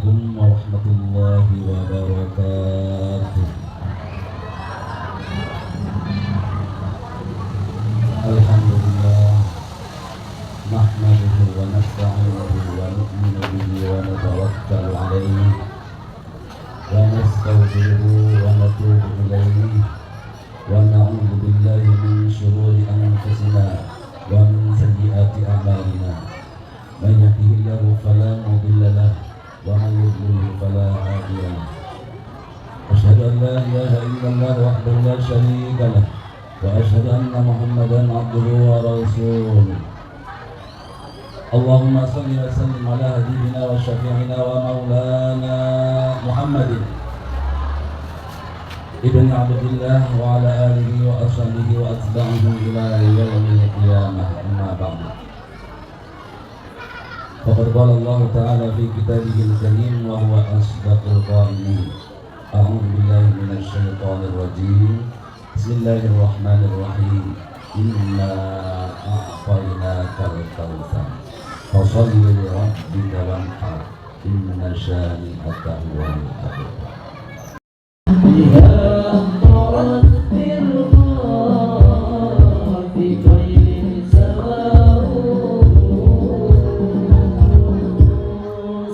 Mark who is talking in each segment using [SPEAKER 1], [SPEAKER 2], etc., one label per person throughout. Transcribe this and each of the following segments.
[SPEAKER 1] Assalamualaikum warahmatullahi wabarakatuh. Alhamdulillah, nahmaduhu wa nasta'inuhu wa nu'minu bihi wa natawakkalu alaihi wa nastaghfiruhu wa natubu ilaihi wa na'udzu billahi min syururi anfusina wa min sayyiati a'malina. Man yahdihillahu fala mudilla lahu wa man yudlil fala hadiya lahu. Asyhadu an la ilaha illallah wahdahu la syarika lahu wa asyhadu anna Muhammadan abduhu wa rasuluh. Allahumma shalli wa sallim ala habibina wa syafi'ina wa maulana Muhammadin ibn Abdillah wa ala alihi wa ashabihi wa atba'ihi ila yaumil qiyamah. Amma ba'du. Faqad qala Allah Ta'ala fi kitabihil karim wa huwa asdaqul qa'ilin. A'udzu billahi minasy syaithanir rajim. Bismillahirrahmanirrahim. Inna a'tainakal kautsar fasholli li rabbika wanhar inna syani'aka huwal abtar.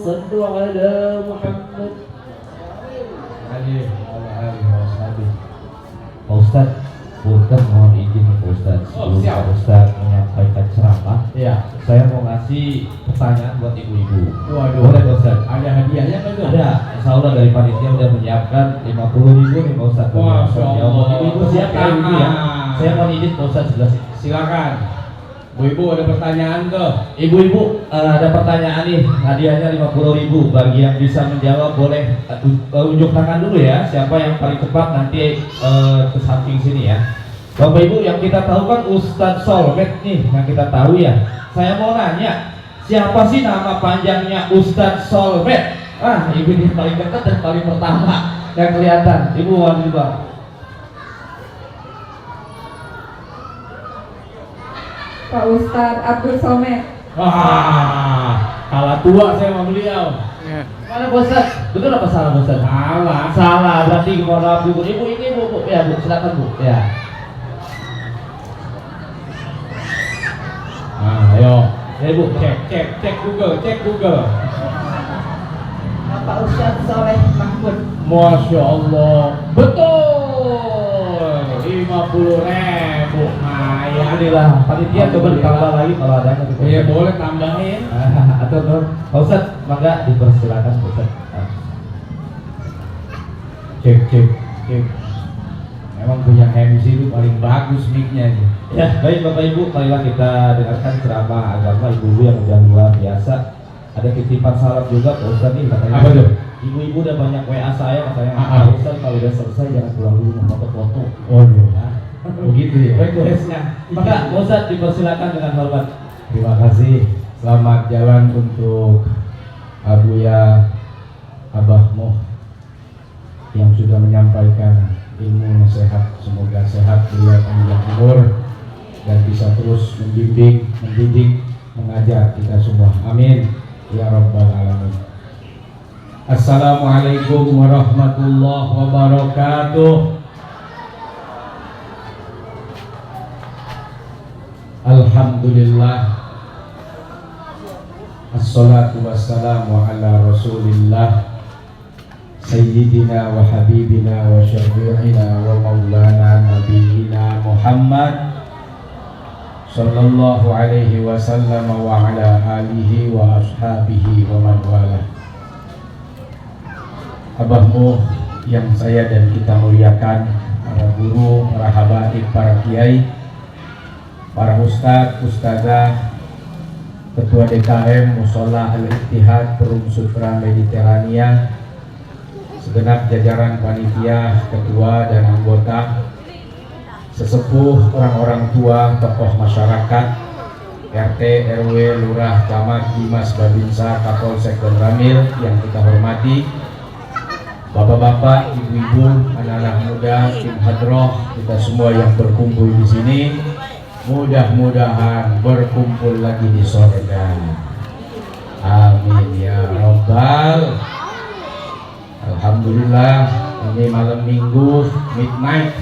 [SPEAKER 2] Sallu ala Muhammad alaihi wa alihi washabihi.
[SPEAKER 3] Pak Ustadz, punten mohon izin Pak Ustadz sebelum Pak Ustadz menyampaikan ceramah.
[SPEAKER 2] Iya.
[SPEAKER 3] Saya mau ngasih pertanyaan buat ibu-ibu.
[SPEAKER 2] Waduh.
[SPEAKER 3] Boleh Pak Ustadz?
[SPEAKER 2] Ada hadiahnya kan tuh?
[SPEAKER 3] Ada. Insya Allah dari panitia udah menyiapkan 50.000 nih Pak Ustadz.
[SPEAKER 2] Masya Allah.
[SPEAKER 3] Ibu-ibu siapkan ibu ya. Saya mau izin Pak Ustadz sebelah sini.
[SPEAKER 2] Silakan. Bu-ibu ada pertanyaan tuh.
[SPEAKER 3] Ibu-ibu ada pertanyaan nih, hadiahnya 50.000. Bagi yang bisa menjawab boleh unjuk tangan dulu ya. Siapa yang paling cepat nanti ke samping sini ya. Bapak Ibu, yang kita tahu kan Ustadz Solmed nih, yang kita tahu ya. Saya mau nanya, siapa sih nama panjangnya Ustadz Solmed? Ah, ibu ini paling dekat dan paling pertama yang kelihatan. Ibu wajib Bang.
[SPEAKER 4] Pak Ustadz Abdul Somad.
[SPEAKER 2] Wah, kalah tua saya sama beliau.
[SPEAKER 3] Mana Pak Ustadz? Betul apa salah Pak Ustadz?
[SPEAKER 2] Salah.
[SPEAKER 3] Salah, berarti mohon maaf ibu. Ibu ini bu, ya bu, silakan bu. Ya.
[SPEAKER 2] Nah, ayo.
[SPEAKER 3] Ya ibu,
[SPEAKER 2] Cek Google.
[SPEAKER 4] Pak Ustadz Soleh Mahmud.
[SPEAKER 2] Masya Allah, betul. 50.000. Maya.
[SPEAKER 3] Alhamdulillah. Panitia coba ditambah lagi kalau ada.
[SPEAKER 2] Iya boleh tambahin.
[SPEAKER 3] Atau Pak Ustadz, maka dipersilakan Pak Ustadz.
[SPEAKER 2] Cek. Memang punya MC itu paling bagus mic-nya itu.
[SPEAKER 3] Ya, baik Bapak Ibu, marilah kita dengarkan ceramah agama ibu-ibu yang udah luar biasa. Ada titipan salam juga Pak Ustadz nih katanya.
[SPEAKER 2] Apa tuh?
[SPEAKER 3] Ibu-ibu udah banyak WA saya katanya.
[SPEAKER 2] Ah.
[SPEAKER 3] Pak Ustadz kalau udah selesai jangan pulang dulu mau foto-foto.
[SPEAKER 2] Waduh.
[SPEAKER 3] Nah,
[SPEAKER 2] Begitu ya.
[SPEAKER 3] requestnya. Maka Pak Ustadz dipersilakan dengan hormat.
[SPEAKER 2] Terima kasih. Selamat jalan untuk Abuya Abahmu yang sudah menyampaikan ilmu nasihat. Semoga sehat, beliau panjang umur dan bisa terus mendidik, mengajar kita semua. Amin ya rabbal alamin. Assalamualaikum warahmatullahi wabarakatuh. Alhamdulillah. Assalatu wassalamu ala rasulillah Sayyidina wa habibina wa syafi'ina wa maulana nabiyina Muhammad sallallahu alaihi wasallam wa ala alihi wa ashabihi wa man wala. Abahmu yang saya dan kita muliakan, para guru, para habaib, para kiai, para ustadz, ustazah, Ketua DKM Mushola Al-Ittihad Perum Sutra Mediterania, segenap jajaran panitia, ketua dan anggota, sesepuh, orang-orang tua, tokoh masyarakat, RT, RW, Lurah, Camat, Dimas, Babinsa, Kapolsek dan Ramil yang kita hormati, bapak-bapak, ibu-ibu, anak-anak muda, tim hadroh, kita semua yang berkumpul di sini. Mudah-mudahan berkumpul lagi di surga. Amin ya rabbal Alhamdulillah ini malam minggu midnight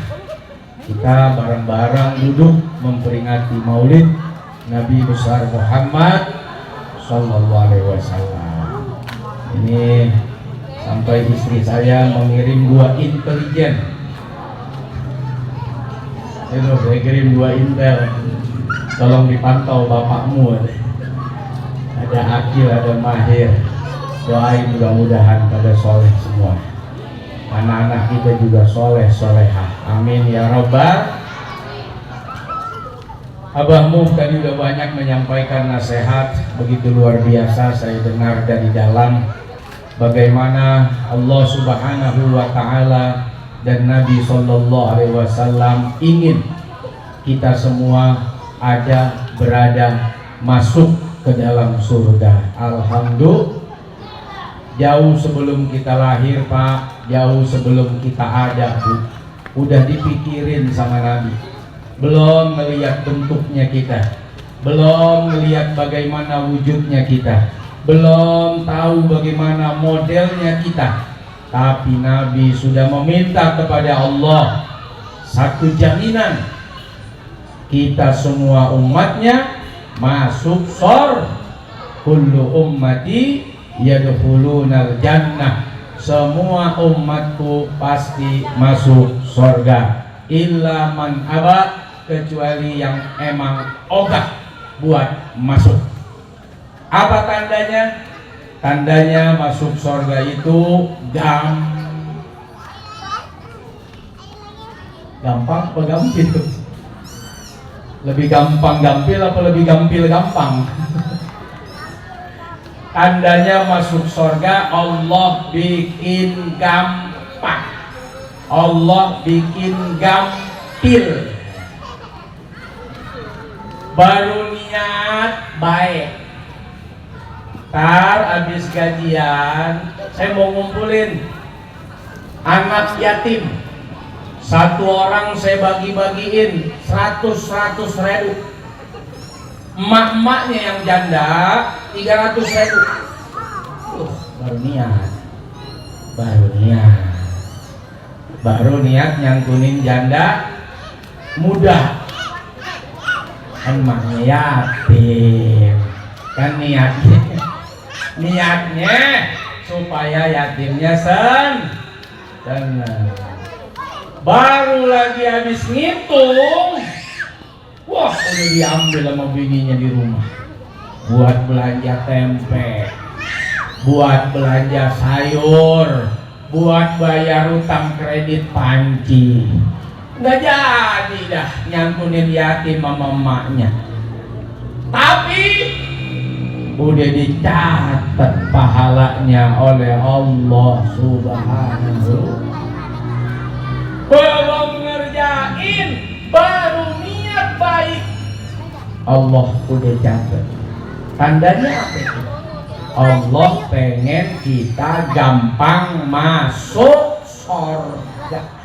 [SPEAKER 2] kita bareng-bareng duduk memperingati Maulid Nabi besar Muhammad Sallallahu Alaihi Wasallam. Ini sampai istri saya mengirim 2 intelijen. Itu saya kirim 2 intel. Tolong dipantau bapakmu. Ada Akil, ada Mahir. Doain mudah-mudahan pada soleh semua. Anak-anak kita juga soleh-solehah. Amin ya robbal. Abah Muf tadi udah banyak menyampaikan nasihat begitu luar biasa. Saya dengar dari dalam bagaimana Allah Subhanahu wa Ta'ala dan Nabi Sallallahu Alaihi Wasallam ingin kita semua ada, berada, masuk ke dalam surga. Alhamdulillah. Jauh sebelum kita lahir Pak, jauh sebelum kita ada Bu, udah dipikirin sama Nabi. Belum melihat bentuknya kita, belum melihat bagaimana wujudnya kita, belum tahu bagaimana modelnya kita, tapi Nabi sudah meminta kepada Allah satu jaminan, kita semua umatnya masuk surga. Kullu ummati yadkhulunal jannah, semua umatku pasti masuk surga, illa man aba, kecuali yang emang ogah buat masuk. Apa tandanya? Tandanya masuk surga itu gampang apa gampil? Lebih gampang gampil apa lebih gampil gampang? Tandanya masuk surga, Allah bikin gampang, Allah bikin gampil. Baru niat baik, tar habis gajian saya mau ngumpulin anak yatim, 1 orang saya bagi-bagiin 100 ribu. Emak-emaknya yang janda 300 ribu. Baru niat nyantunin janda mudah. Kan emaknya yatim, kan niatnya supaya yatimnya senang. Baru lagi habis ngitung, wah udah diambil sama bininya di rumah buat belanja tempe, buat belanja sayur, buat bayar utang kredit panci. Nggak jadi dah nyantunin yatim sama emaknya, tapi udah dicatat pahalanya oleh Allah Subhanahu. Belum ngerjain, baru niat baik, Allah udah catat. Tandanya apa itu? Allah pengen kita gampang masuk surga.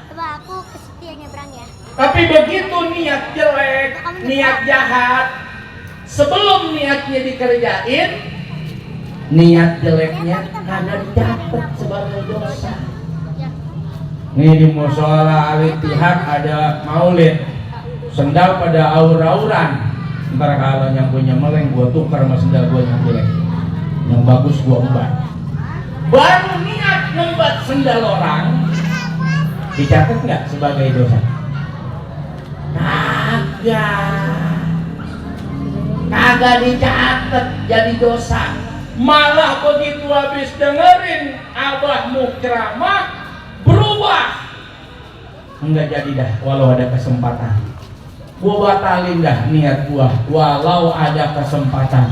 [SPEAKER 2] Tapi begitu niat jelek, niat jahat, sebelum niatnya dikerjain, niat jeleknya kagak dicatat sebagai dosa. Nih di mushola Al-Ittihad ada maulid, sendal pada aur-auran. Ntar kalau yang punya meleng gua tukar sama sendal gua yang jelek, yang bagus gua embat. Baru niat ngembat sendal orang, dicatat nggak sebagai dosa? Kagak dicatat jadi dosa. Malah begitu habis dengerin abahmu ceramah berubah, enggak jadi dah. Walau ada kesempatan gua batalin dah niat gua, walau ada kesempatan.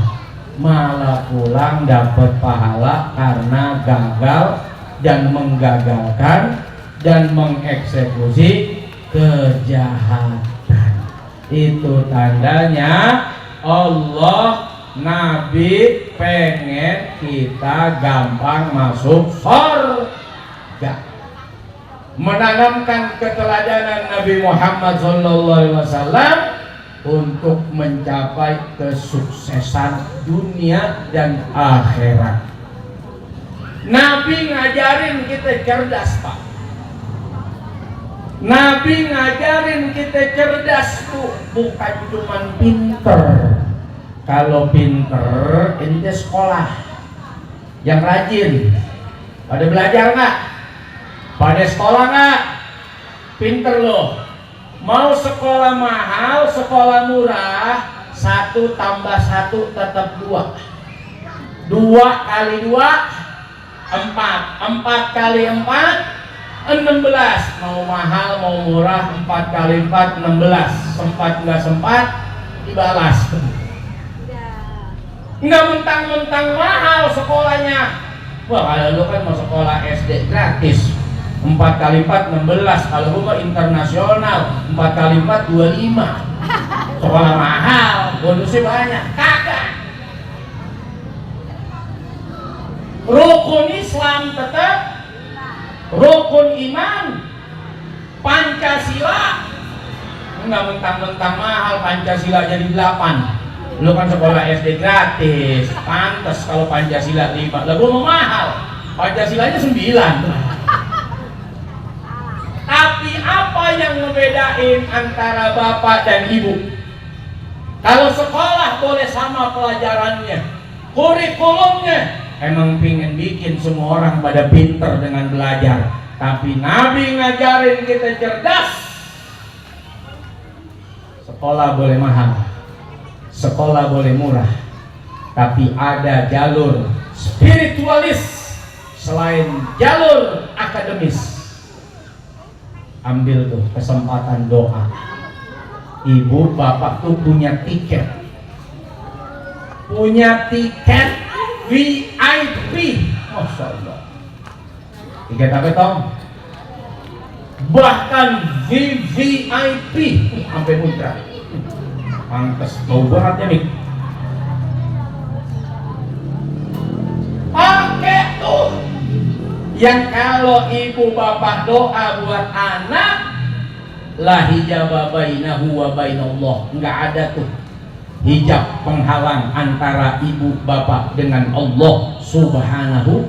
[SPEAKER 2] Malah pulang dapat pahala karena gagal dan menggagalkan dan mengeksekusi kejahatan. Itu tandanya Allah, Nabi pengen kita gampang masuk surga. Menanamkan keteladanan Nabi Muhammad SAW untuk mencapai kesuksesan dunia dan akhirat. Nabi ngajarin kita cerdas, Pak. Nabi ngajarin kita cerdas, Bu, bukan cuma pinter. Kalau pinter, ente sekolah yang rajin. Pada belajar nggak? Pada sekolah nggak? Pinter loh. Mau sekolah mahal, sekolah murah, 1 tambah 1 tetap 2. 2 kali 2, 4. 4 kali 4, 16. Mau mahal, mau murah, 4 kali 4, 16. Sempat nggak sempat, dibalas. Nggak mentang-mentang mahal sekolahnya. Wah, kalau lu kan mau sekolah SD gratis, 4 kali 4, 16. Kalau lu mah internasional, 4 kali 4, 25. Sekolah mahal, bonusnya banyak. Kagak. Rukun Islam tetap, rukun iman, Pancasila. Nggak mentang-mentang mahal, Pancasila jadi 8. Lu kan sekolah SD gratis, pantas kalau Pancasila 5. Lah gua mau mahal, Pancasilanya 9. Tapi apa yang ngebedain antara bapak dan ibu? Kalau sekolah boleh sama pelajarannya, kurikulumnya, emang pingin bikin semua orang pada pinter dengan belajar. Tapi Nabi ngajarin kita cerdas. Sekolah boleh mahal, sekolah boleh murah, tapi ada jalur spiritualis selain jalur akademis. Ambil tuh kesempatan doa. Ibu bapak tuh punya tiket VIP. Masya Allah. Tiket apa Tom? Bahkan VVIP sampai muncrat. Pantes bau banget ya nih. Pakai tuh yang kalau ibu bapak doa buat anak, la hijab bainahu wa bainallah. Enggak ada tuh hijab penghalang antara ibu bapak dengan Allah Subhanahu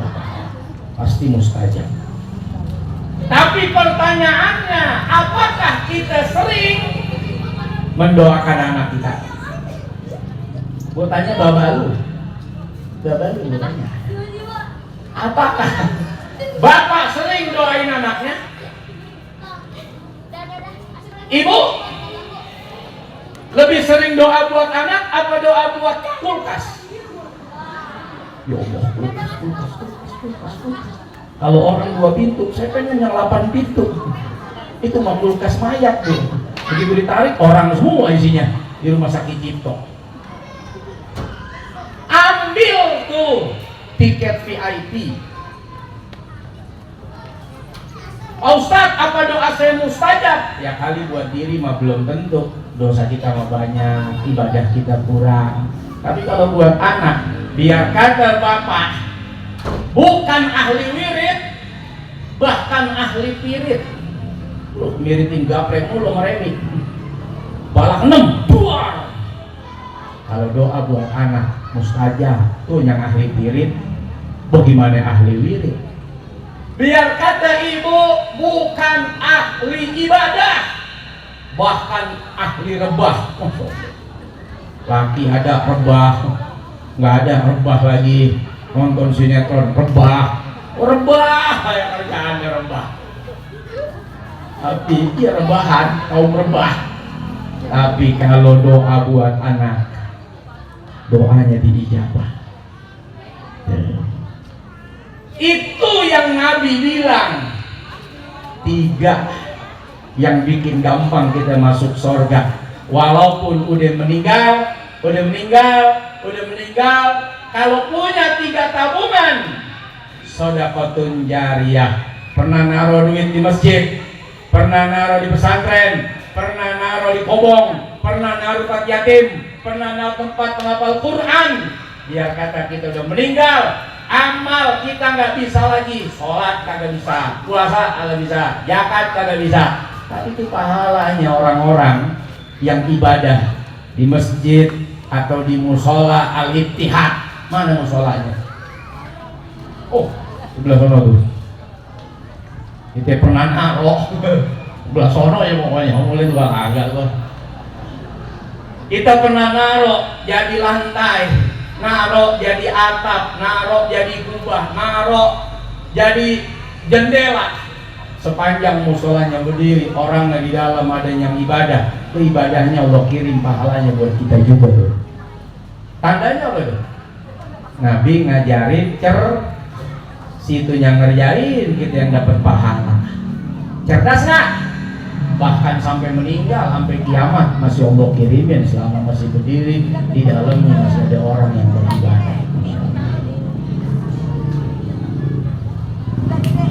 [SPEAKER 2] wa ta'ala. Pasti mustajab. Tapi pertanyaannya, apakah kita sering mendoakan anak kita? Gue tanya bapak lu gue tanya, apakah bapak sering doain anaknya? Ibu lebih sering doa buat anak apa doa buat kulkas? Ya Allah, kulkas. Kalau orang 2 pintu, saya pengen yang 8 pintu. Itu mah kulkas mayat tuh. Begitu ditarik, orang semua isinya di rumah sakit Cipto. Ambil tuh tiket VIP. Pak Ustadz, apa doa saya mustajab? Ya kali buat diri mah belum tentu. Dosa kita mah banyak, ibadah kita kurang. Tapi kalau buat anak, biar kata bapak, bukan ahli wirid, bahkan ahli pirit. Lu miritin gaplek mulu meremik. Balak 6 buar. Kalau doa buat anak mustajab, tuh yang ahli pirit, bagaimana ahli wirid? Biar kata ibu, bukan ahli ibadah, bahkan ahli rebah. Laki ada rebah, nggak ada rebah lagi. Nonton sinetron rebah, kayak kerjaannya rebah. Tapi dia rebahan, kaum rebah. Tapi kalau doa buat anak, doanya diijabah. Itu yang Nabi bilang, 3 yang bikin gampang kita masuk surga. Walaupun udah meninggal, kalau punya 3 tabungan, sedekahun jariyah. Pernah naruh duit di masjid, pernah naruh di pesantren, pernah naruh di kobong, pernah naruh tempat yatim, pernah naruh tempat penghafal Quran. Biar kata kita udah meninggal, amal kita nggak bisa lagi, sholat kagak bisa, puasa kagak bisa, zakat kagak bisa. Tapi itu pahalanya orang-orang yang ibadah di masjid atau di musola al-ittihad. Mana musolanya? Oh, sebelah sono tuh. Kita pernah naruh sebelah sono ya pokoknya, mulai juga kagak tuh. Kita pernah naruh jadi lantai, naruh jadi atap, naruh jadi kubah, naruh jadi jendela. Sepanjang musolanya berdiri, orang di dalam ada yang ibadah, itu ibadahnya Allah kirim pahalanya buat kita juga tuh. Tandanya apa tuh? Nabi ngajarin situ yang ngerjain, kita yang dapat pahala. Cerdas nggak? Bahkan sampai meninggal, sampai kiamat masih Allah kirimin selama masih berdiri, di dalamnya masih ada orang yang beribadah.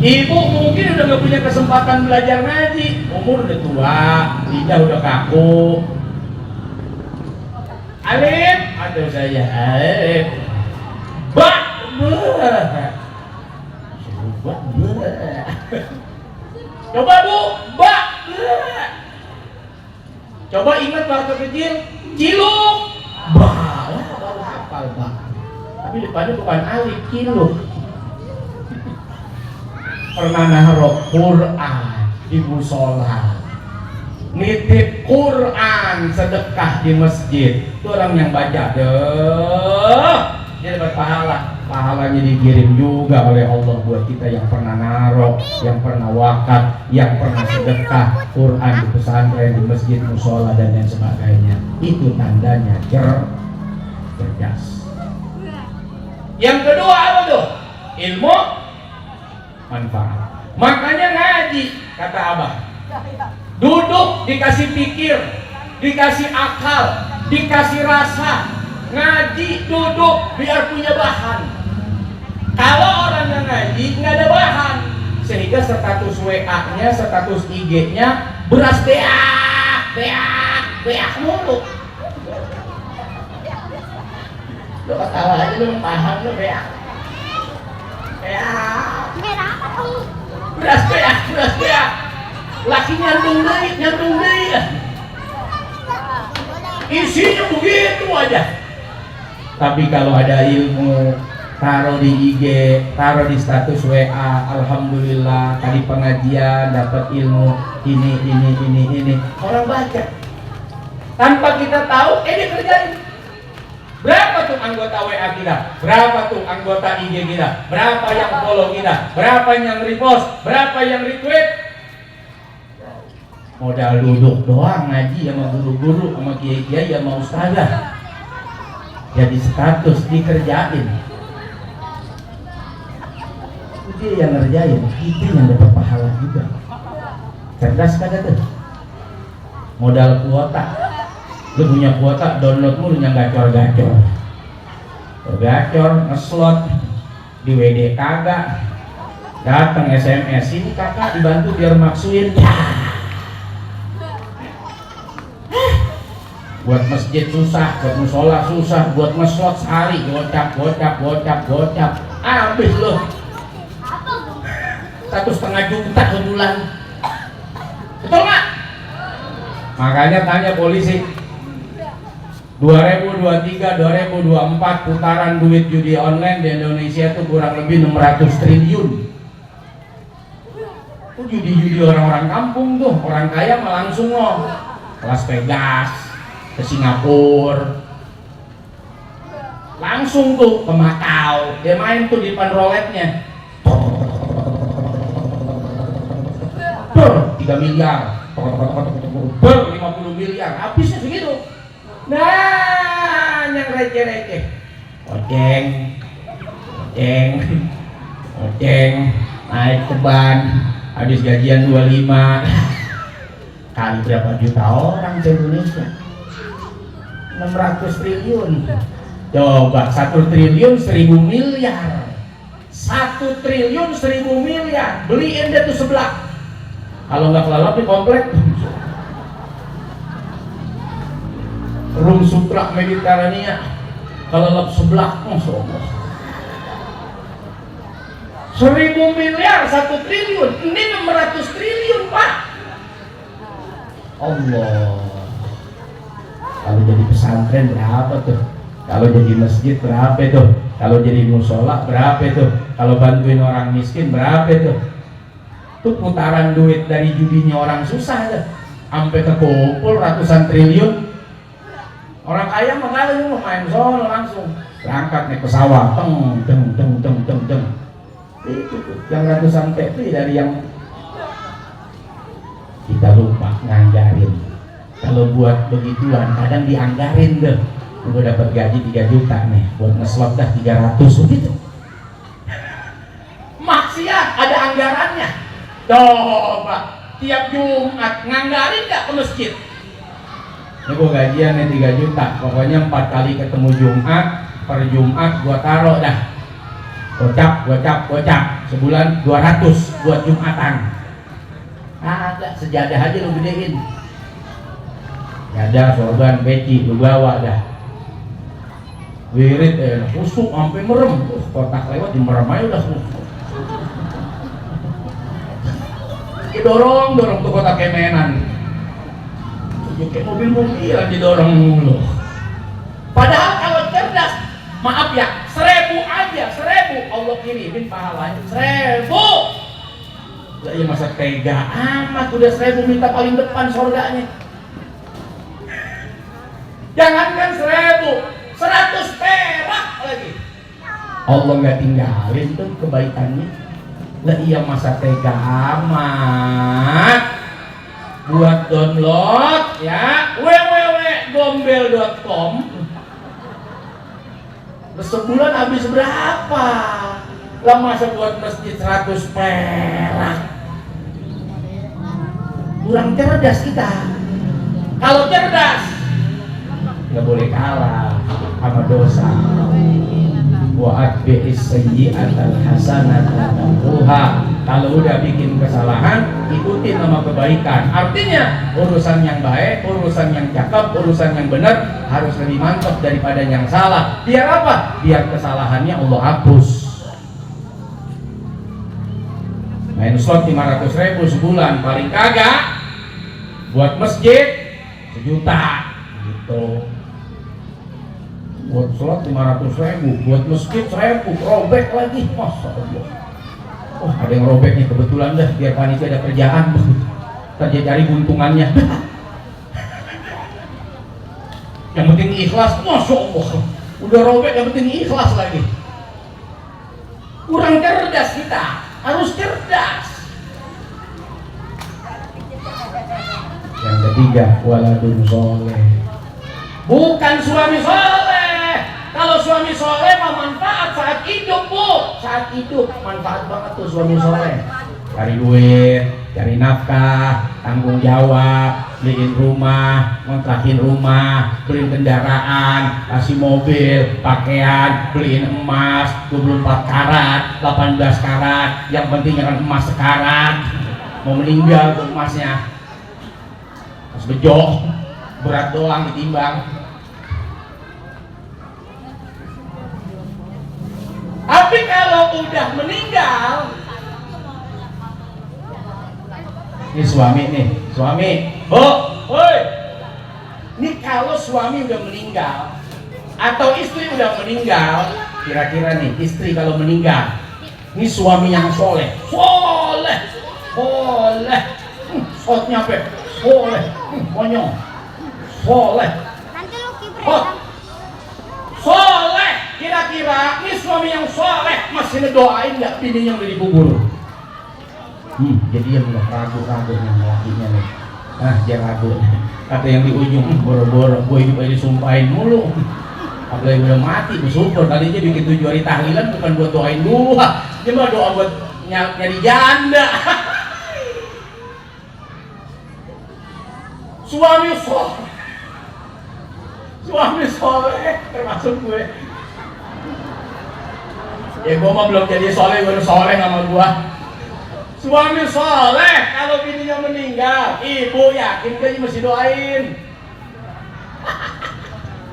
[SPEAKER 2] Ibu mungkin udah gak punya kesempatan belajar ngaji, umur udah tua, lidah udah kaku. Alif, aduh saya alif. Bak, coba bu, bak. Coba ingat waktu kecil, ciluk. Bah, baru hafal bak. Tapi depannya bukan alif, ciluk. Pernah naruh Quran di musola, nitip Quran sedekah di masjid, itu orang yang baca deh, dia dapat pahalanya dikirim juga oleh Allah buat kita yang pernah naruh, yang pernah wakaf, yang pernah sedekah Quran di pesantren, di masjid, musola dan lain sebagainya. Itu tandanya cerdas. Yang kedua apa tuh? Ilmu manfaat. Makanya ngaji, kata Abah, duduk dikasih pikir, dikasih akal, dikasih rasa. Ngaji duduk biar punya bahan. Kalau orang yang ngaji nggak ada bahan, sehingga status WA-nya, status IG-nya beras beak mulu. Lo ketawa aja lo paham lo beak. Beras beak. Laki nyantung deui. Isinya begitu aja. Tapi kalau ada ilmu, taruh di IG, taruh di status WA, alhamdulillah tadi pengajian dapat ilmu ini. Orang baca. Tanpa kita tahu, dia kerjain. Berapa tuh anggota WA kita? Berapa tuh anggota IG kita? Berapa yang follow kita? Berapa yang repost? Berapa yang retweet? Modal duduk doang ngaji sama guru-guru, sama kiai-kiai, sama ustazah. Jadi status dikerjain. Dia yang ngerjain, itu yang dapat pahala juga. Cerdas kagak tuh? Modal kuota. Lu punya kuota, download mulu yang gacor, ngeslot di WD kagak, datang SMS, ini kakak dibantu biar maksuin. Buat masjid susah, buat musola susah, buat ngeslot sehari gocap, habis loh 1,5 juta sebulan. Betul nggak? Makanya tanya polisi, 2023, 2024 putaran duit judi online di Indonesia itu kurang lebih 600 triliun. Itu judi-judi orang-orang kampung tuh, orang kaya mah langsung loh ke Las Vegas, ke Singapura, langsung tuh ke Macau, dia main tuh di depan roletnya, 3 miliar, 50 miliar, habisnya segitu. Nah, yang receh-receh, oceng, naik ke ban, habis gajian 25, kali berapa juta orang di Indonesia? 600 triliun. Coba 1 triliun 1000 miliar. 1 triliun 1000 miliar. Beliin deh tuh sebelah. Kalau nggak kelalap di komplek. Rum Sutra Mediterania. Kalau lap sebelah, masya Allah. 1000 miliar 1 triliun. Ini 600 triliun pak. Allah. Kalau jadi pesantren berapa tuh? Kalau jadi masjid berapa tuh? Kalau jadi musola berapa itu? Kalau bantuin orang miskin berapa itu? Tuh putaran duit dari judinya orang susah aja, sampai kekumpul ratusan triliun. Orang kaya makanya mau main solo langsung berangkat naik pesawat, teng teng teng teng teng teng. Itu tuh yang ratusan PT dari yang kita lupa nganggarin. Kalau buat begituan kadang dianggarin deh. Gue dapat gaji 3 juta nih, buat ngeslot dah 300 begitu. Maksiat ada anggarannya. Coba tiap Jumat nganggarin gak ke masjid? Ini gue gajian nih 3 juta, pokoknya 4 kali ketemu Jumat, per Jumat gue taruh dah. Gocap, sebulan 200 buat Jumatan. Ada sejadah aja lu gedein. Ada sorban, peci, lu bawa dah. Wirid khusuk sampai merem, kotak lewat dimerem aja udah khusuk. Didorong tuh kotak kemenan, kayak mobil-mobilan didorong mulu. Padahal kalau cerdas, maaf ya, 1000 aja, 1000 Allah kirimin pahalanya 1000. Lah ya masa tega amat udah 1000 minta paling depan surganya. Jangankan 1000, 100 perak lagi Allah nggak tinggalin tuh kebaikannya. Lah iya masa tega amat. Buat download ya www.gombel.com sebulan habis berapa? Lah masa buat masjid 100 perak? Kurang cerdas kita. Kalau cerdas nggak boleh kalah sama dosa. Wa atbi'is sayyi'atal hasanata tamhuha. Kalau udah bikin kesalahan, ikutin sama kebaikan. Artinya urusan yang baik, urusan yang cakep, urusan yang benar harus lebih mantap daripada yang salah. Biar apa? Biar kesalahannya Allah hapus. Main slot 500.000 sebulan paling kagak, buat masjid 1 juta gitu. Buat slot 500.000, buat masjid 1000, robek lagi, masya Allah. Oh ada yang robek nih kebetulan dah, biar panitia ada kerjaan, kita cari keuntungannya. Yang penting ikhlas, masya Allah. Udah robek, yang penting ikhlas lagi. Kurang cerdas kita, harus cerdas. Yang ketiga, waladun soleh. Bukan suami soleh. Kalau suami soleh mah manfaat saat hidup, Bu. Saat hidup manfaat banget tuh suami soleh. Cari duit, cari nafkah, tanggung jawab, beliin rumah, kontrakin rumah, beliin kendaraan, kasih mobil, pakaian, beliin emas 24 karat, 18 karat. Yang penting jangan emas sekarat. Mau meninggal tuh emasnya. Mas bejo, berat doang ditimbang. Tapi kalau udah meninggal, ini suami nih, suami, woi, ini kalau suami udah meninggal atau istri udah meninggal, kira-kira nih istri kalau meninggal, ini suami yang soleh, shotnya apa? Soleh, konyol, soleh, soleh. Kira-kira ini suami yang soleh masih ngedoain nggak bininya udah dikubur? Jadi yang udah ragu-ragu nih lakinya nih. Dia ragu. Kata yang di ujung, boro-boro gue hidup aja disumpahin mulu. Apalagi udah mati, bersyukur kali aja bikin 7 hari tahlilan bukan buat doain gua, dia mah doa buat nyari janda. Suami soleh termasuk gue. Ya gua mah belum jadi soleh, gue soleh sama gua. Suami soleh kalau bininya meninggal, ibu yakin dia mesti doain.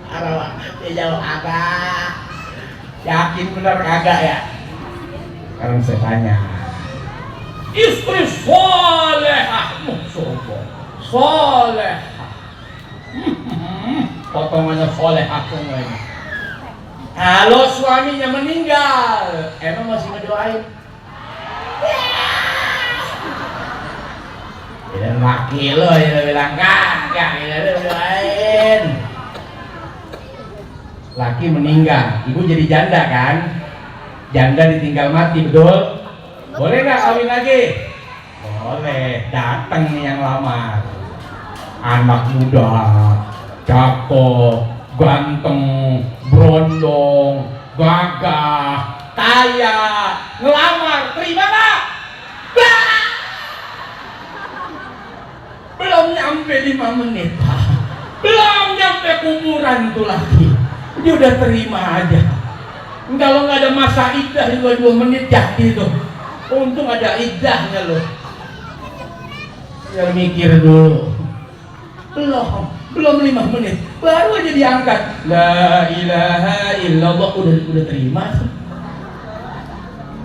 [SPEAKER 2] Arwah, dia jawab agak. Yakin bener kagak ya? Sekarang saya tanya. Istri solehah, solehah. Potongannya solehah semua ini. Kalau suaminya meninggal, emang masih ngedoain? Ya laki lo yang bilang kagak, ya doain. Laki meninggal, ibu jadi janda kan? Janda ditinggal mati, betul? Boleh nggak kawin lagi? Boleh, datang nih yang lamar. Anak muda, cakep, ganteng, berondong, gagah, kaya, ngelamar, terima nggak? Belum nyampe 5 menit, belum nyampe kuburan tuh lagi, dia udah terima aja. Kalau nggak ada masa iddah juga 2 menit jadi tuh. Untung ada iddahnya loh. Biar mikir dulu. Belum 5 menit baru aja diangkat. La ilaha illallah, udah terima.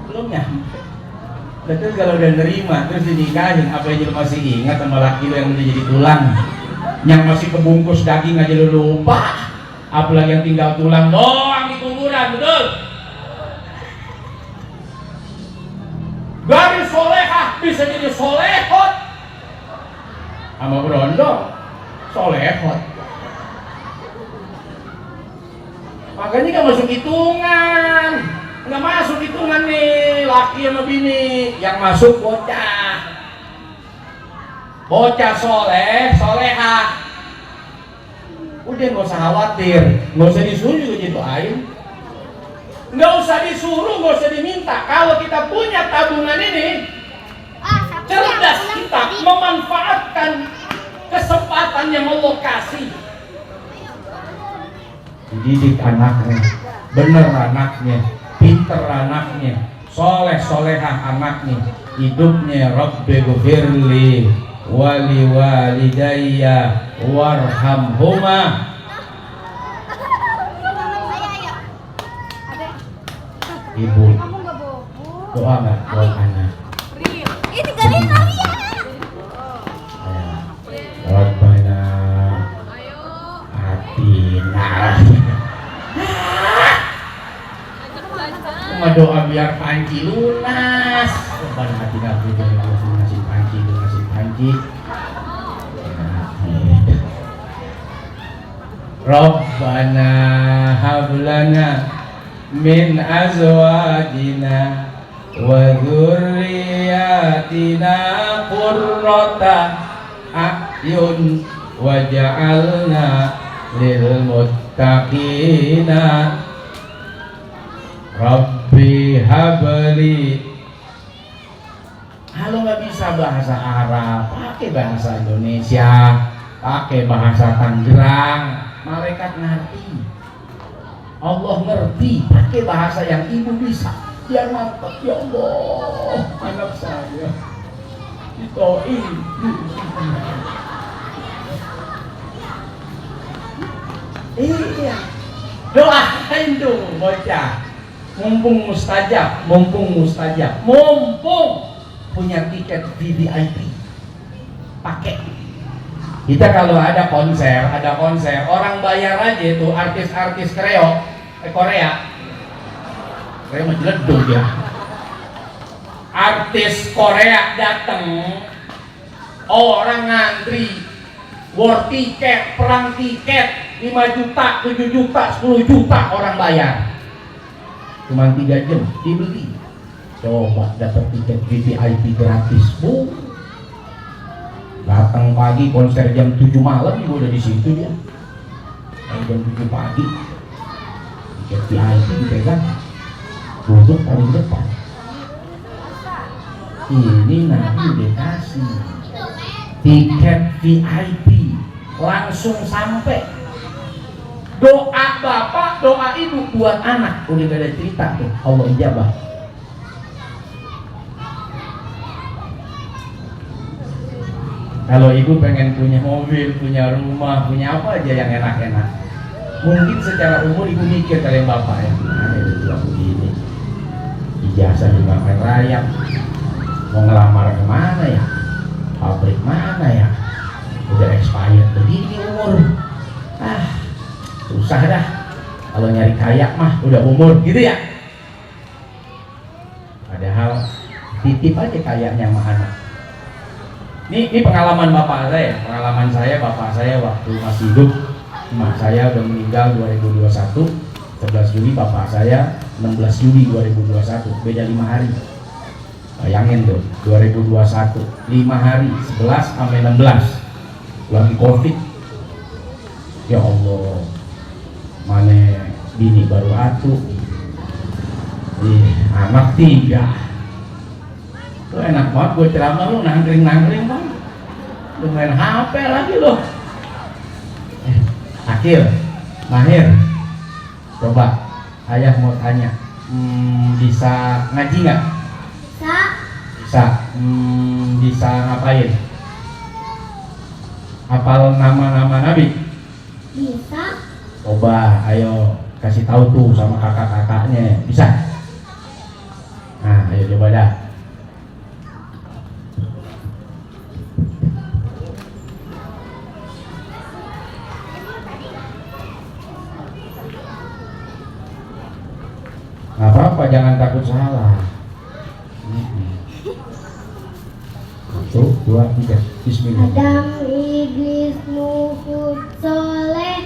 [SPEAKER 2] Belum nyampe. Terus kalau udah nerima terus dinikahin, apa aja lu masih ingat sama laki lu yang udah jadi tulang, yang masih kebungkus daging aja lu lupa, apalagi yang tinggal tulang doang di kuburan, betul? Gadis solehah bisa jadi solehot, sama berondong solehot. Makanya nggak masuk hitungan, nggak masuk hitungan nih laki sama bini. Yang masuk bocah, bocah soleh, solehah. Udah nggak usah khawatir, nggak usah disuruh juga gitu ain. Nggak usah disuruh, nggak usah diminta. Kalau kita punya tabungan ini, cerdas kita memanfaatkan kesempatan yang Allah kasih. Didik anaknya, bener anaknya, pinter anaknya, soleh solehah anaknya, hidupnya Rabbi ghfirli wali walidayya warhamhuma. Ibu doa nggak buat anak?
[SPEAKER 5] Ini tinggalin kami ya.
[SPEAKER 2] Rabbana atina. Cuma doa biar panci lunas. Rabbana atina fid dunya hasanah ngasih panci, ngasih panci. Rabbana hablana min azwajina wa dzurriyyatina qurrata a'yun waj'alna lil muttaqina Rabbi habli. Kalau nggak bisa bahasa Arab, pakai bahasa Indonesia, pakai bahasa Tangerang, malaikat ngerti, Allah ngerti, pakai bahasa yang ibu bisa. Biar mantap, ya Allah, anak saya ditoin. Iya, doain dong bocah. Mumpung mustajab, mumpung punya tiket VIP, pakai. Kita kalau ada konser, orang bayar aja itu artis-artis Korea mah jeleduk ya. Artis Korea datang, orang ngantri, war tiket, perang tiket, 5 juta, 7 juta, 10 juta orang bayar. Cuma 3 jam dibeli. Coba dapat tiket VIP gratis, Bu. Datang pagi, konser jam 7 malam juga udah di situ dia. Jam 7 pagi, tiket VIP dipegang, duduk paling depan. Ini Nabi udah kasih tiket VIP, langsung sampai. Doa bapak, doa ibu buat anak, udah gak ada cerita tuh, Allah ijabah. Kalau ibu pengen punya mobil, punya rumah, punya apa aja yang enak-enak, mungkin secara umur ibu mikir kalian bapak ya, ada dua begini, ijazah juga main rayap, mau ngelamar kemana ya, pabrik mana ya, udah expired begini umur, susah dah. Kalau nyari kaya mah udah umur gitu ya. Padahal titip aja kayaknya sama anak. Ini pengalaman bapak saya, bapak saya waktu masih hidup, emak saya udah meninggal 2021, 11 Juli, bapak saya 16 Juli 2021, beda 5 hari. Bayangin tuh, 2021, 5 hari, 11 sampai 16, lagi Covid. Ya Allah, mana bini baru atuh, anak 3. Lu enak banget gue ceramah, lu nangkring bang, lu main HP lagi lu. Akhir, Mahir, coba ayah mau tanya, bisa ngaji nggak? Bisa. Bisa ngapain? Hafal nama-nama Nabi?
[SPEAKER 5] Bisa.
[SPEAKER 2] Coba, ayo kasih tahu tuh sama kakak-kakaknya, bisa? Nah, ayo coba dah. Gak apa-apa, jangan takut salah. 1, 2, 3, bismillah.
[SPEAKER 5] Adam, Idris, Nuh, Hud, Soleh,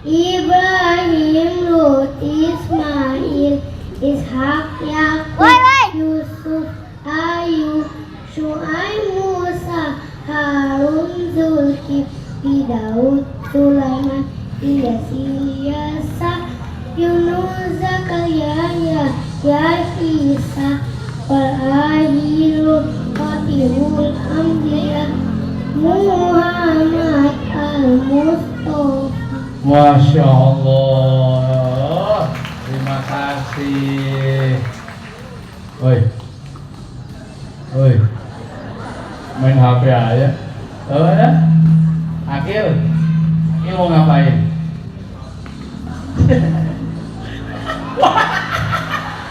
[SPEAKER 5] Ibrahim, Lut, Ismail, Ishak, Yakub, Yusuf, Ayub, Syuaib, Musa, Harun, Zulkifli, Daud, Sulaiman, Ilyas, Ilyasa, Yunus, Zakaria, Yahya, Isa, Al-Ahilul, Fatihul Anbiya, Muhammad Al-Mustafa.
[SPEAKER 2] Masya Allah, terima kasih. Oi, main HP aja. Apa ya? Akhir, ini mau ngapain?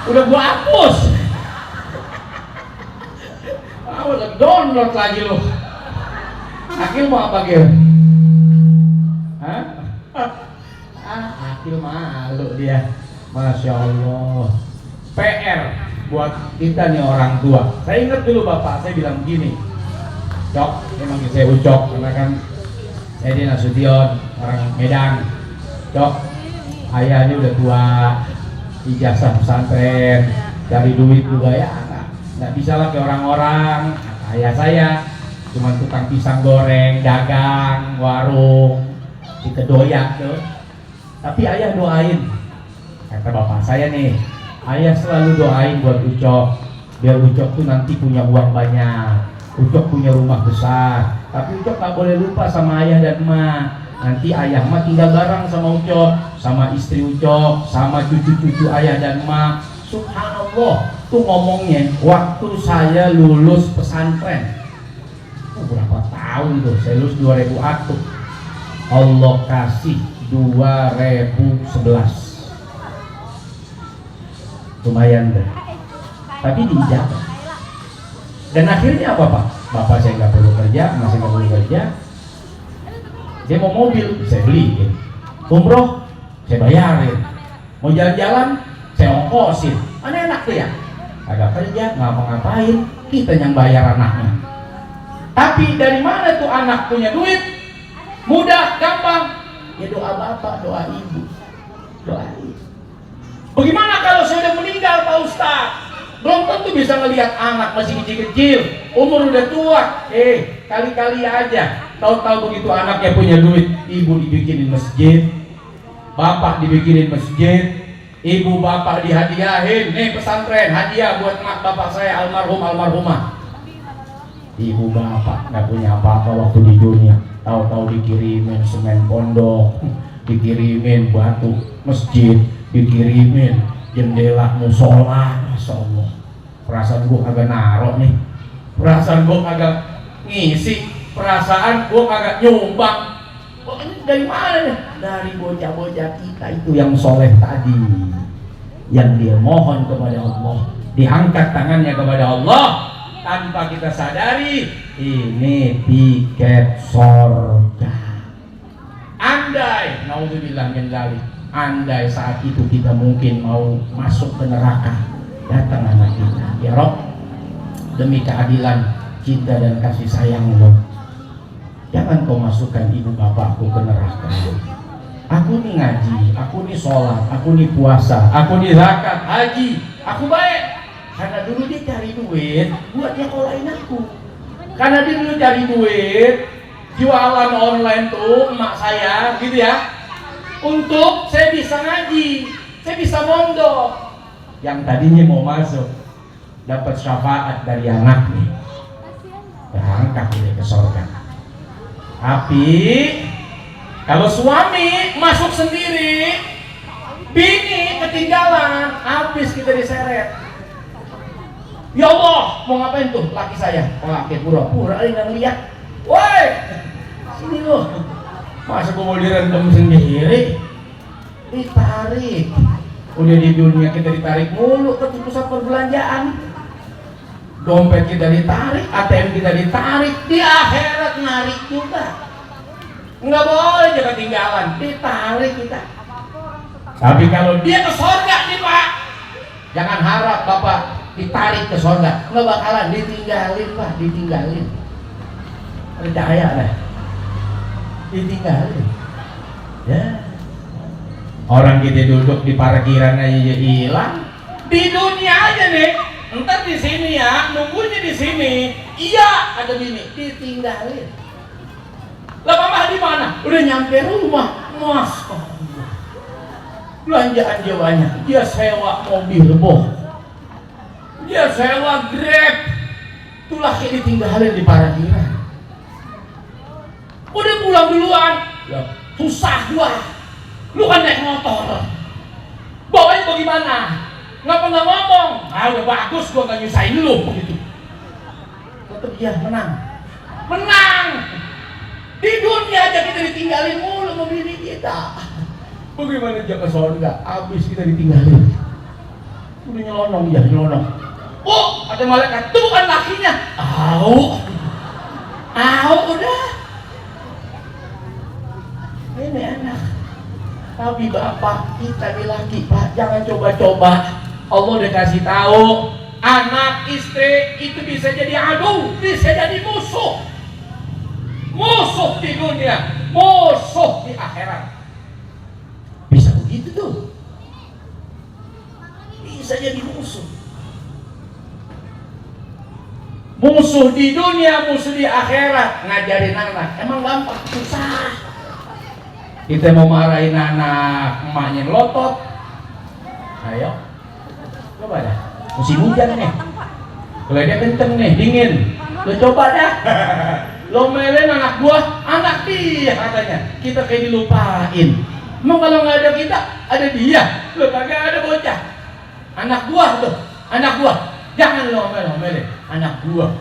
[SPEAKER 2] Udah gua hapus. Udah download lagi lu. Akil mau apa Gil? Hah? Akil malu dia. Masya Allah. PR buat kita nih orang tua. Saya ingat dulu bapak saya bilang gini, Cok, memang saya Ucok karena kan saya di Nasution, orang Medan. Cok, ayahnya udah tua, ijazah pesantren, cari duit juga ya nggak bisa lah ke orang-orang. Ayah saya cuma tukang pisang goreng, dagang, warung, di kedoyak tuh. Tapi ayah doain, kata bapak saya nih, ayah selalu doain buat Ucok, biar Ucok tuh nanti punya uang banyak, Ucok punya rumah besar. Tapi Ucok nggak boleh lupa sama ayah dan emak. Nanti ayah mah tinggal bareng sama Ucok, sama istri Ucok, sama cucu-cucu ayah dan emak. Subhanallah, tuh ngomongnya waktu saya lulus pesantren. Berapa tahun tuh? Saya lulus 2001. Allah kasih 2011. Lumayan deh. Tapi dijaga. Dan akhirnya apa Pak? Bapak saya nggak perlu kerja, masih nggak perlu kerja. Dia mau mobil, saya beliin. Umroh, saya bayarin. Mau jalan-jalan, saya ongkosin. Mana enak tuh ya? Agak kerja, ngapa-ngapain, kita yang bayar anaknya. Tapi dari mana tuh anak punya duit? Mudah, gampang. Ya doa bapak, doa ibu, doa ibu. Bagaimana kalau saya udah meninggal Pak Ustaz? Belum tentu bisa ngelihat anak masih kecil-kecil, umur udah tua. Kali-kali aja. Tahu-tahu begitu anaknya punya duit, ibu dibikinin masjid, bapak dibikinin masjid, ibu bapak dihadiahin, nih pesantren hadiah buat mak bapak saya almarhumah. Ibu bapak nggak punya apa-apa waktu di dunia, tahu-tahu dikirimin semen pondok, dikirimin batu masjid, dikirimin jendela musola. Masya Allah, perasaan gua kagak narok nih, perasaan gua kagak ngisi, perasaan gua kagak nyumbang. Dari mana nih? Dari bocah-bocah kita itu yang soleh tadi, yang dia mohon kepada Allah, diangkat tangannya kepada Allah tanpa kita sadari. Ini tiket surga. Andai, naudzubillah min dzalik, andai saat itu kita mungkin mau masuk ke neraka, datang anak kita. Ya Rob, demi keadilan cinta dan kasih sayang-Mu, jangan Kau masukkan ibu bapakku ke neraka. Aku nih ngaji, aku nih sholat, aku nih puasa, aku nih zakat, haji, aku baik. Karena dulu dia cari duit buat dia kolain aku. Karena dia dulu cari duit, jualan online tuh emak saya gitu ya, untuk saya bisa ngaji, saya bisa mondok. Yang tadinya mau masuk dapat syafaat dari anaknya, berangkat dia ke surga. Tapi kalau suami masuk sendiri, bini ketinggalan, habis kita diseret. Ya Allah, mau ngapain tuh laki saya? Oh, laki pura-pura nggak ngeliat. Woi, sini lo. Masa gue mau direndam sendiri? Ditarik. Udah di dunia kita ditarik mulu ke pusat perbelanjaan. Dompet kita ditarik, ATM kita ditarik, di akhirat narik juga. Nggak boleh jangan ketinggalan, ditarik kita. Tapi kalau dia ke surga nih Pak, jangan harap Bapak ditarik ke surga, nggak bakalan, ditinggalin Pak, ditinggalin. Percaya deh, ditinggalin. Ya, orang kita duduk di parkiran aja hilang, di dunia aja nih. Entar di sini ya, nunggunya di sini. Iya, ada bini, ditinggalin. Lah mama di mana? Udah nyampe rumah, Mas. Belanjaan dia banyak. Dia sewa mobil boh. Dia sewa Grab. Tuh laki ditinggalin di parkiran. Udah pulang duluan. Ya, susah gua. Lu kan naik motor. Bawanya bagaimana? Ngapa nggak ngomong? Ah udah bagus, gua nggak nyusahin lu begitu. Tetep dia menang. Menang. Di dunia aja kita ditinggalin mulu sama bini kita. Bagaimana dia ke surga? Abis kita ditinggalin. Udah nyelonong ya, nyelonong. Oh, ada malaikat. Itu bukan lakinya. Au. Au udah. Ini enak. Tapi bapak kita laki Pak, jangan coba-coba. Allah udah kasih tahu, anak istri itu bisa jadi adu, bisa jadi musuh. Musuh di dunia, musuh di akhirat. Bisa begitu tuh. Bisa jadi musuh. Musuh di dunia, musuh di akhirat. Ngajarin anak, emang gampang, susah. Kita mau marahin anak, emaknya melotot. Ayo, coba dah. Musim hujan nih. Kalau dia kenceng nih, dingin. Lo coba dah. Lo melen anak buah, anak dia katanya. Kita kayak dilupain. Emang kalau nggak ada kita, ada dia. Lo kagak ada bocah. Anak buah tuh, anak buah. Jangan lo omelin, anak buah.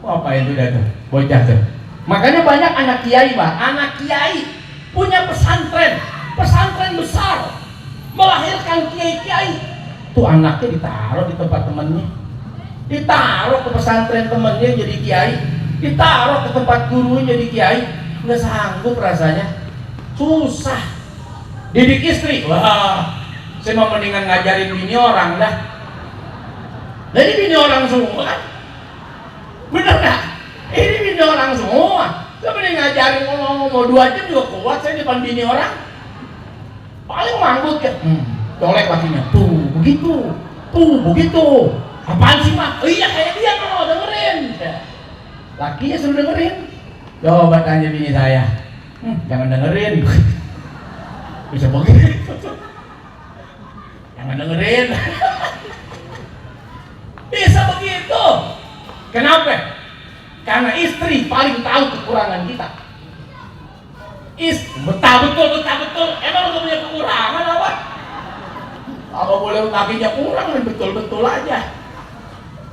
[SPEAKER 2] Apa itu dah tuh, bocah tuh. Makanya banyak anak kiai Pak, anak kiai punya pesantren, pesantren besar, melahirkan kiai-kiai. Tuh anaknya ditaruh di tempat temennya, ditaruh ke pesantren temennya jadi kiai, ditaruh ke tempat gurunya jadi kiai. Nggak sanggup rasanya, susah. Didik istri, wah, saya mau mendingan ngajarin bini orang dah. Jadi bini orang semua kan, bener nggak? Ini bini orang semua. Saya mending ngajarin ngomong 2 jam juga kuat saya depan bini orang. Paling manggut ya. Colek lakinya. Tuh begitu. Tuh begitu. Apaan sih Mak? Oh iya kayak dia mau dengerin. Lakinya suruh dengerin. Coba tanya bini saya. Jangan dengerin. Bisa begitu. Jangan dengerin. Bisa begitu. Kenapa? Karena istri paling tahu kekurangan kita. Betul. Emang lu punya kekurangan apa? Apa boleh lakinya kurang, betul-betul aja.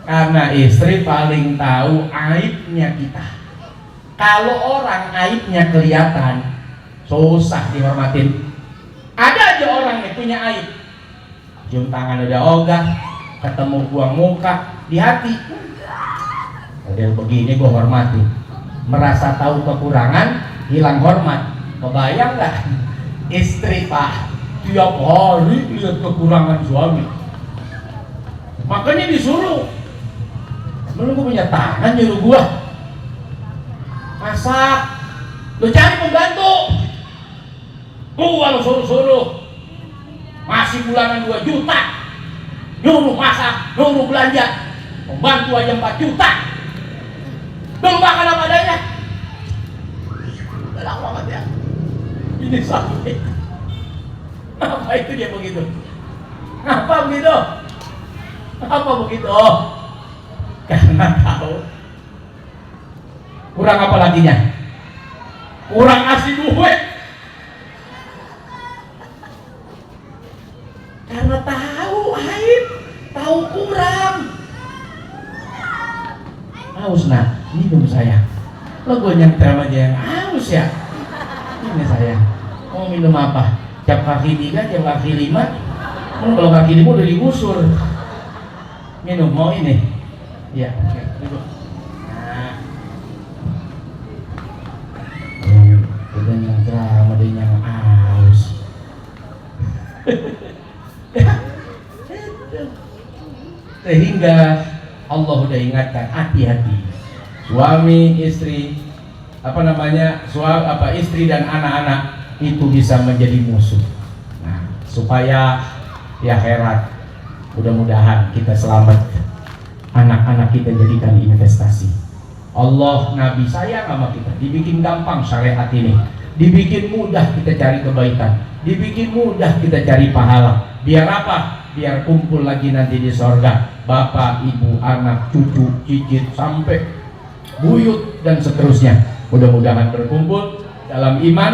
[SPEAKER 2] Karena istri paling tahu aibnya kita. Kalau orang aibnya kelihatan, susah dihormatin. Ada aja orang yang punya aib. Cium tangan udah ogah, ketemu buang muka di hati. Model begini gue hormati. Merasa tahu kekurangan, hilang hormat. Kebayang nggak? Istri Pak tiap hari lihat kekurangan suami, makanya disuruh. Lu punya tangan nyuruh gua masak, lu cari pembantu, gua lu suruh masih bulanan 2 juta, nyuruh masak, nyuruh belanja, pembantu aja 4 juta, belum makan apa adanya. Udah lama banget ya ini sampai. Apa itu dia begitu? Apa begitu? Apa begitu? Karena tahu kurang apa laginya? Kurang ngasih duit. Karena tahu aib, tahu kurang. Haus nah, minum saya. Lo gue nyetel aja yang haus ya. Ini saya. Mau minum apa? Tiap kaki 3, tiap kaki 5. Kalau kaki 5 udah digusur. Minum mau ini? Ya, oke. Nah. Udah yang drama, ada yang haus. Sehingga Allah udah ingatkan, hati-hati. Suami, istri, istri dan anak-anak itu bisa menjadi musuh. Nah, supaya di akhirat mudah-mudahan kita selamat, anak-anak kita jadikan investasi. Allah, Nabi sayang sama kita, dibikin gampang syariat ini, dibikin mudah kita cari kebaikan, dibikin mudah kita cari pahala. Biar apa? Biar kumpul lagi nanti di sorga, bapak, ibu, anak, cucu, cicit, sampai buyut dan seterusnya. Mudah-mudahan berkumpul dalam iman,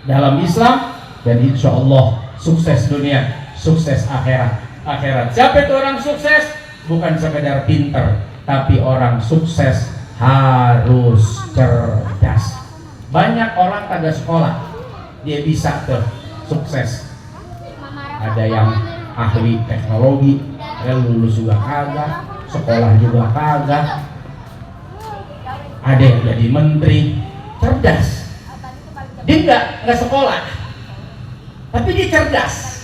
[SPEAKER 2] dalam Islam, dan insya Allah sukses dunia, sukses akhirat. Siapa itu orang sukses? Bukan sekedar pinter, tapi orang sukses harus cerdas. Banyak orang kagak sekolah, dia bisa tuh sukses. Ada yang ahli teknologi, lulus juga kagak, sekolah juga kagak. Ada yang jadi menteri, cerdas. Dia nggak sekolah, tapi dia cerdas.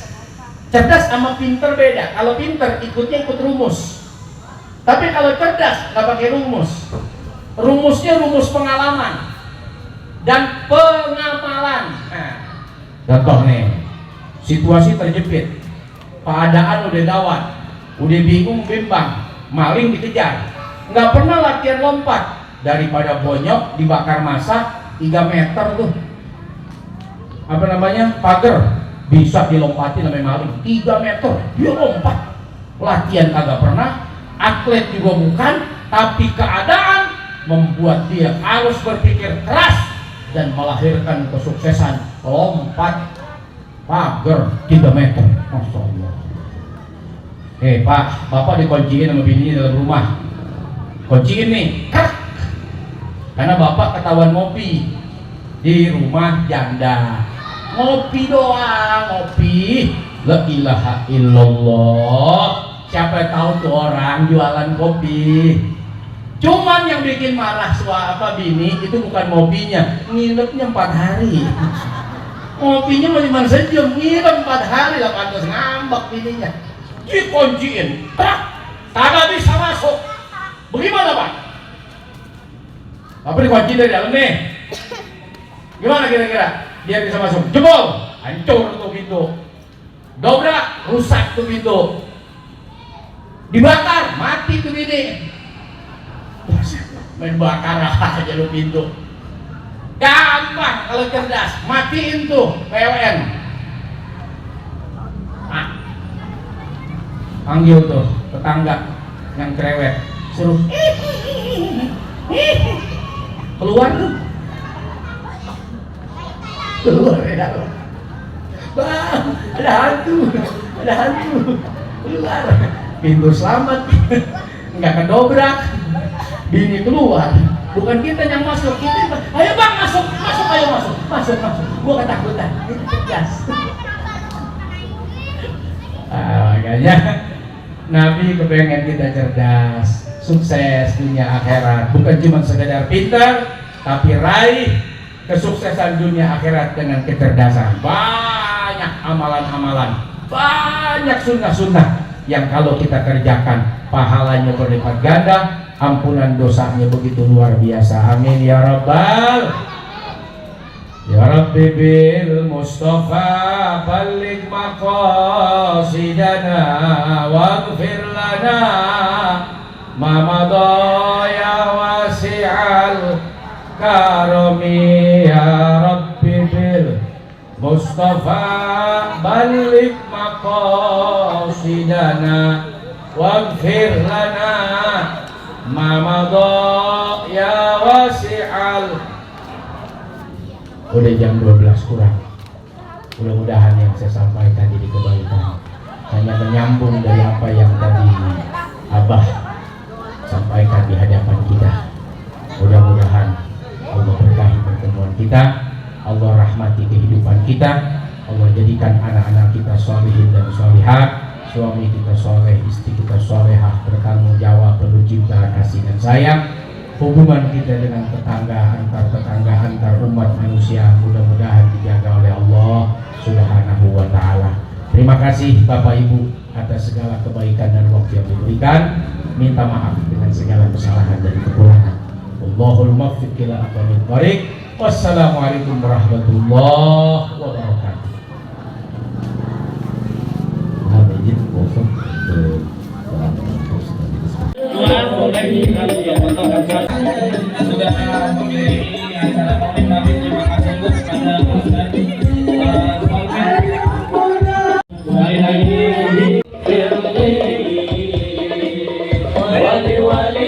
[SPEAKER 2] Cerdas sama pinter beda. Kalau pinter ikut rumus, tapi kalau cerdas nggak pakai rumus. Rumusnya rumus pengalaman dan pengamalan. Nah, contoh nih, situasi terjepit, keadaan udah gawat, udah bingung bimbang, maling dikejar, nggak pernah latihan lompat. Daripada bonyok dibakar massa 3 meter tuh, pagar bisa dilompatin sampai maling 3 meter, dia lompat. Latihan kagak pernah, atlet juga bukan, tapi keadaan membuat dia harus berpikir keras dan melahirkan kesuksesan. Lompat pagar 3 meter, Masya Allah. Pak, bapak dikunciin sama bininya dalam rumah, kunciin nih, karena bapak ketahuan ngopi di rumah janda. Ngopi doang, ngopi. La ilaha illallah. Siapa tahu tuh orang jualan kopi. Cuman yang bikin marah bini itu bukan ngopinya, nginepnya 4 hari. Ngopinya cuma sejam, nginep 4 hari lah, pantas ngambek bininya. Dikunciin, kagak bisa masuk. Bagaimana Pak? Apa dikunci dari dalam nih? Gimana kira-kira? Dia bisa masuk, jebol, hancur tuh pintu, dobrak, rusak tuh pintu, dibakar, mati tuh bini. Main bakar aja lu pintu. Gampang kalau cerdas, matiin tuh PLN. Panggil tuh tetangga yang cerewet, suruh keluar tuh. Keluar ya, Bang, ada hantu, keluar, pintu selamat, nggak kedobrak, bini keluar, bukan kita yang masuk, kita, ayo Bang masuk, gua ketakutan, itu tegas. Makanya Nabi kepengen kita cerdas, sukses dunia akhirat, bukan cuma sekedar pintar, tapi raih kesuksesan dunia akhirat dengan kecerdasan. Banyak amalan-amalan, banyak sunnah-sunnah yang kalau kita kerjakan pahalanya berlipat ganda, ampunan dosanya begitu luar biasa. Amin ya rabbal. Ya Rabbi bil Mustafa balligh maqasidana waghfir lana ma madha ya wasi'al karami ya Rabbi bil Mustafa balligh maqasidana waghfir lana ma madha ya wasi'al. Udah jam 12 kurang. Mudah-mudahan yang saya sampaikan jadi kebaikan, hanya menyambung dari apa yang tadi Abah sampaikan di hadapan kita. Mudah-mudahan Allah berkahi pertemuan kita, Allah rahmati kehidupan kita, Allah jadikan anak-anak kita sholihin dan sholihat, suami kita soleh, istri kita solehah, bertanggung jawab, penuh cinta, kasih dan sayang. Hubungan kita dengan tetangga, antar umat manusia mudah-mudahan dijaga oleh Allah Subhanahu wa ta'ala. Terima kasih Bapak Ibu atas segala kebaikan dan waktu yang diberikan. Minta maaf dengan segala kesalahan dan kekurangan. Allahul muwaffiq ila aqwamit thoriq. Wassalamualaikum warahmatullahi wabarakatuh.
[SPEAKER 1] Hadirin kosong
[SPEAKER 3] sudah memiliki acara kami terima kasih untuk kepada Ustaz sekali lagi wali-wali